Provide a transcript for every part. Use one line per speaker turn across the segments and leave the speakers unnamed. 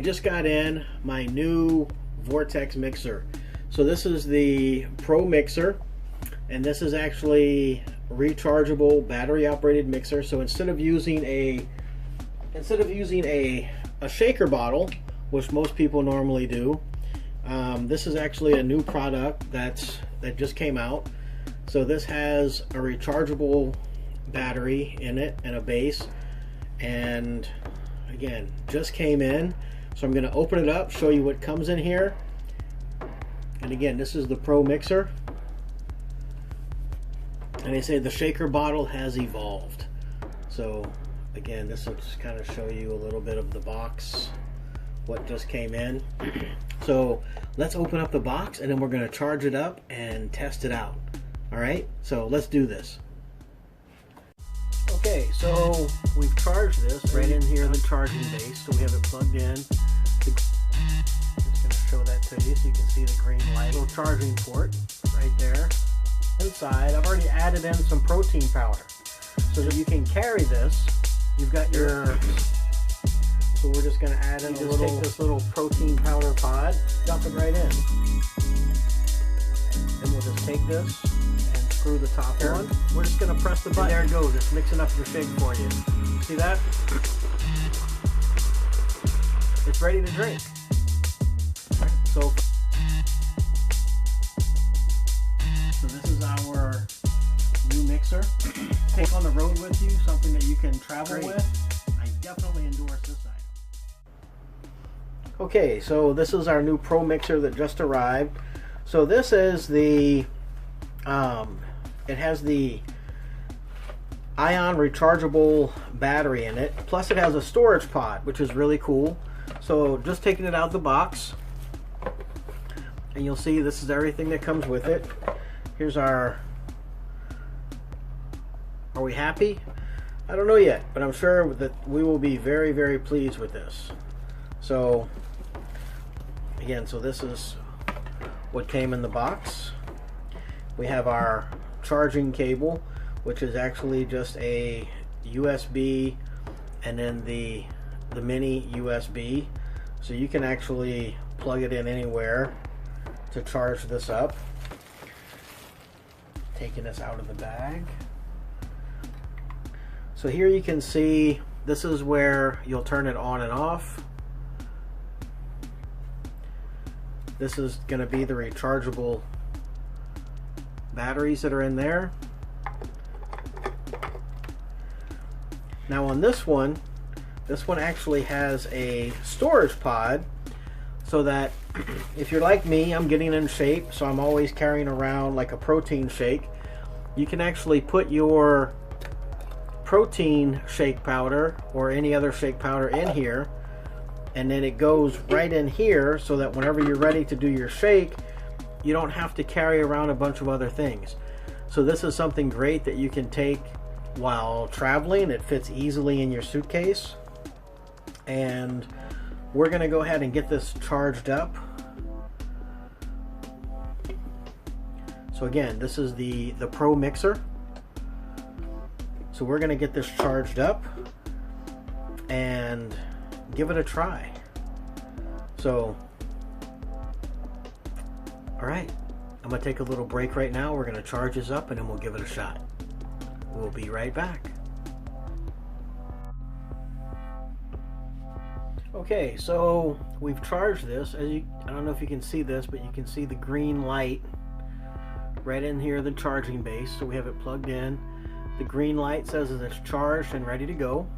just got in my new VORTEX mixer. So this is the PROMIXX, and this is actually a rechargeable battery operated mixer. So instead of using a shaker bottle, which most people normally do, this is actually a new product that just came out. So this has a rechargeable battery in it and a base, and again, just came in. So I'm going to open it up, show you what comes in here. And again, this is the PROMIXX, and they say the shaker bottle has evolved. So again, this will just kind of show you a little bit of the box, what just came in. So let's open up the box, and then we're going to charge it up and test it out. All right, so let's do this. Okay, so we've charged this right in here, the charging base. So we have it plugged in. I'm just going to show that to you so you can see the green light. Little charging port right there. Inside, I've already added in some protein powder so that you can carry this. You've got your... So we're just going to add in take this little protein powder pod, dump it right in. Then we'll just take this and screw the top on. We're just going to press the button. And there it goes. It's mixing up your shake for you. See that? It's ready to drink. So this is our new mixer. Take on the road with you, something that you can travel with. I definitely endorse this item. Okay, so this is our new PROMIXX that just arrived. So this is the, it has the ion rechargeable battery in it. Plus it has a storage pod, which is really cool. So just taking it out of the box, and you'll see this is everything that comes with it. Here's our, are we happy? I don't know yet, but I'm sure that we will be very, very pleased with this. So again, so this is what came in the box. We have our charging cable, which is actually just a USB and then the mini USB. So you can actually plug it in anywhere to charge this up. Taking this out of the bag. So here you can see this is where you'll turn it on and off. This is going to be the rechargeable batteries that are in there. Now on this one actually has a storage pod, so that if you're like me, I'm getting in shape, so I'm always carrying around like a protein shake. You can actually put your protein shake powder or any other shake powder in here, and then it goes right in here, so that whenever you're ready to do your shake, you don't have to carry around a bunch of other things. So this is something great that you can take while traveling. It fits easily in your suitcase. And we're going to go ahead and get this charged up. So again, this is the PROMIXX. So we're going to get this charged up and give it a try. So, all right, I'm going to take a little break right now. We're going to charge this up and then we'll give it a shot. We'll be right back. Okay, so we've charged this. I don't know if you can see this, but you can see the green light right in here, the charging base. So we have it plugged in. The green light says that it's charged and ready to go.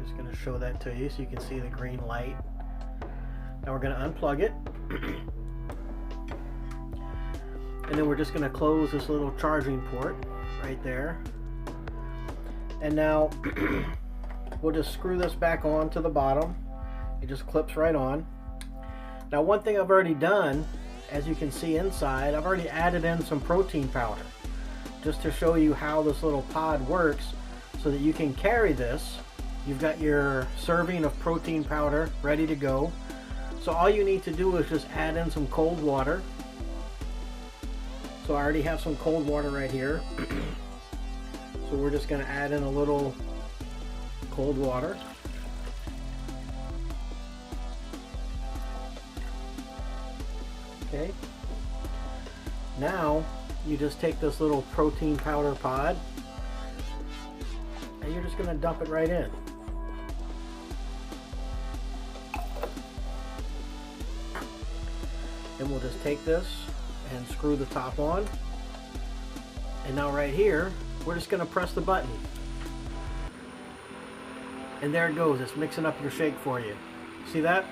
Just going to show that to you so you can see the green light. Now we're going to unplug it. And then we're just going to close this little charging port right there. And now we'll just screw this back on to the bottom. It just clips right on. Now one thing I've already done, as you can see inside, I've already added in some protein powder just to show you how this little pod works so that you can carry this. You've got your serving of protein powder ready to go. So all you need to do is just add in some cold water. So I already have some cold water right here. So we're just going to add in a little cold water. Okay. Now you just take this little protein powder pod and you're just going to dump it right in. Then we'll just take this and screw the top on. And now right here, we're just going to press the button. And there it goes. It's mixing up your shake for you. See that?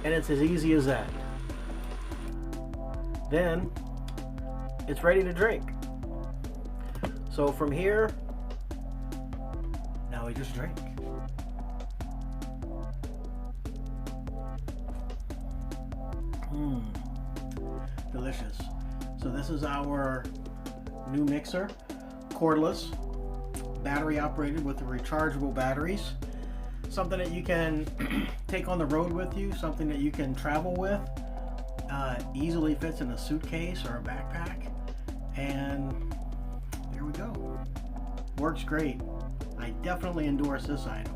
And it's as easy as that. Then it's ready to drink. So from here, now we just drink. Delicious. So this is our new mixer, cordless, battery operated with the rechargeable batteries. Something that you can take on the road with you, something that you can travel with. Easily fits in a suitcase or a backpack. And there we go. Works great. I definitely endorse this item.